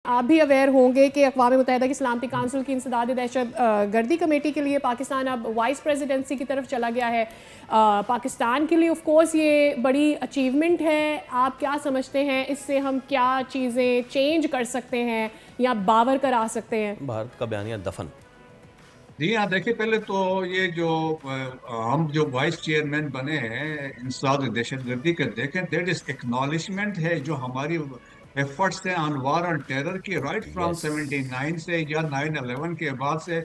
आप भी अवेयर होंगे कि अक़वाम मुत्तहिदा की सलामती काउंसिल की इंसदाद दहशत गर्दी कमेटी के लिए पाकिस्तान अब वाइस प्रेसिडेंसी की तरफ चला गया है। पाकिस्तान के लिए ऑफ कोर्स ये बड़ी अचीवमेंट है। आप क्या समझते हैं, इससे हम क्या चीज़ें चेंज कर सकते हैं या बावर करा सकते हैं? भारत का बयानिया दफन। जी हाँ, देखिए पहले तो ये जो हम जो वाइस चेयरमैन बने हैं इंसदाद दहशतगर्दी के, देखें दैट इज एक्नॉलेजमेंट है जो हमारी एफर्ट्स हैं ऑन वार ऑन टेरर की, राइट फ्रॉम यस 79 से या 9/11 के बाद से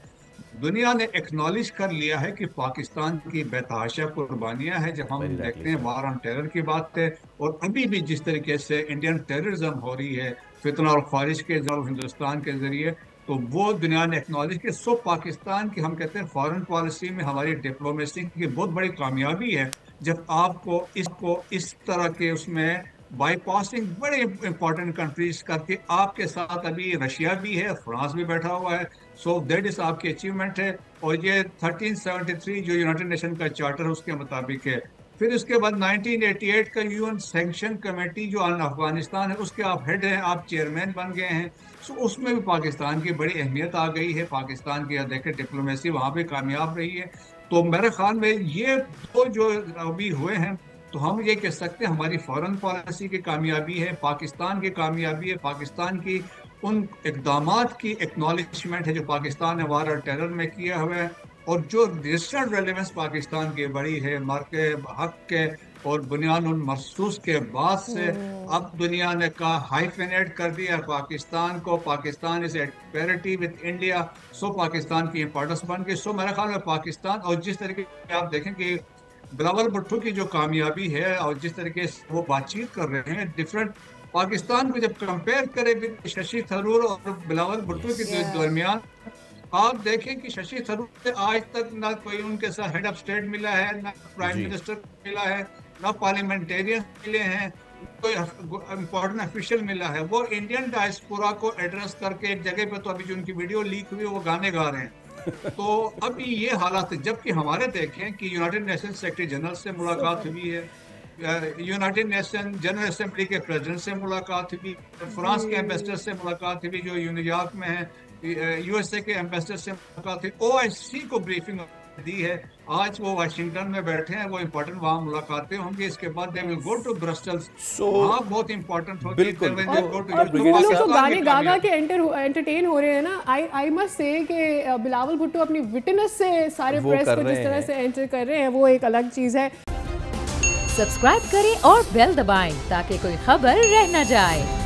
दुनिया ने एक्नॉलेज कर लिया है कि पाकिस्तान की बेतहाशा कुर्बानियां हैं। जब हम वेरी राइटली देखते हैं सर। वार ऑन टेरर की बात है और अभी भी जिस तरीके से इंडियन टेररिज्म हो रही है फितना और ख्वारिश के हिंदुस्तान के जरिए, तो वो दुनिया ने एक्नॉलेज कि सो पाकिस्तान की हम कहते हैं फॉरेन पॉलिसी में हमारी डिप्लोमेसी की बहुत बड़ी कामयाबी है जब आपको इसको इस तरह के उसमें बाईपासिंग बड़े इंपॉर्टेंट कंट्रीज करके, आपके साथ अभी रशिया भी है, फ्रांस भी बैठा हुआ है। सो दैट इज आपकी अचीवमेंट है। और ये 1373 जो यूनाइटेड नेशन का चार्टर है उसके मुताबिक है। फिर उसके बाद 1988 का यूएन सैंक्शन कमेटी जो अफगानिस्तान है उसके आप हेड हैं, आप चेयरमैन बन गए हैं। सो उसमें भी पाकिस्तान की बड़ी अहमियत आ गई है। पाकिस्तान की देखें डिप्लोमेसी वहाँ पे कामयाब रही है। तो मेरे ख्याल में ये दो जो अभी हुए हैं, तो हम ये कह सकते हैं हमारी फॉरेन पॉलिसी की कामयाबी है, पाकिस्तान की कामयाबी है, पाकिस्तान की उन इकदामात की एक्नॉलेजमेंट है जो पाकिस्तान ने वार और टेरर में किया हुआ है, और जो रीजनल रेलेवेंस पाकिस्तान की बड़ी है मर के हक के और बुनियाद उन महसूस के बाद से अब दुनिया ने कहा हाइफेनेट कर दिया पाकिस्तान को, Pakistan is at parity with India. So Pakistan की इंपॉर्टेंस बन गई। सो मेरे ख्याल में पाकिस्तान, और जिस तरीके से आप देखें कि बिलावल भुट्टो की जो कामयाबी है और जिस तरीके से वो बातचीत कर रहे हैं डिफरेंट, पाकिस्तान को जब कंपेयर करें विद शशि थरूर और बिलावल भुट्टो के दरमियान, आप देखें कि शशि थरूर से आज तक ना कोई उनके साथ हेड ऑफ स्टेट मिला है, ना प्राइम मिनिस्टर मिला है, ना पार्लियामेंटेरियन मिले हैं, कोई इम्पोर्टेंट ऑफिशियल मिला है। वो इंडियन डायस्पोरा को एड्रेस करके एक जगह पे, तो अभी जो उनकी वीडियो लीक हुई वो गाने गा रहे हैं। तो अभी ये हालात है। जबकि हमारे देखें कि यूनाइटेड नेशन सेक्रेटरी जनरल से मुलाकात हुई है, यूनाइटेड नेशन जनरल असेंबली के प्रेसिडेंट से मुलाकात हुई, फ्रांस के एम्बेसडर से मुलाकात हुई जो न्यूयॉर्क में है, यूएसए के एम्बेसडर से मुलाकात हुई, ओआईसी को ब्रीफिंग दी है। आज वो वाशिंगटन में बैठे हैं, वो इम्पोर्टेंट वहाँ मुलाकातें होंगी। इसके बाद they will go to Brussels, वहाँ बहुत इम्पोर्टेंट होगी। बिल्कुल। वो लोग तो गाने गा के एंटरटेन हो रहे हैं ना। आई मस्ट से कि बिलावल भुट्टो अपनी विटनेस से सारे प्रेस को जिस तरह से एंटर कर रहे हैं वो एक अलग चीज़ है। सब्सक्राइब करें और बेल दबाएं ताकि कोई खबर रह न जाए।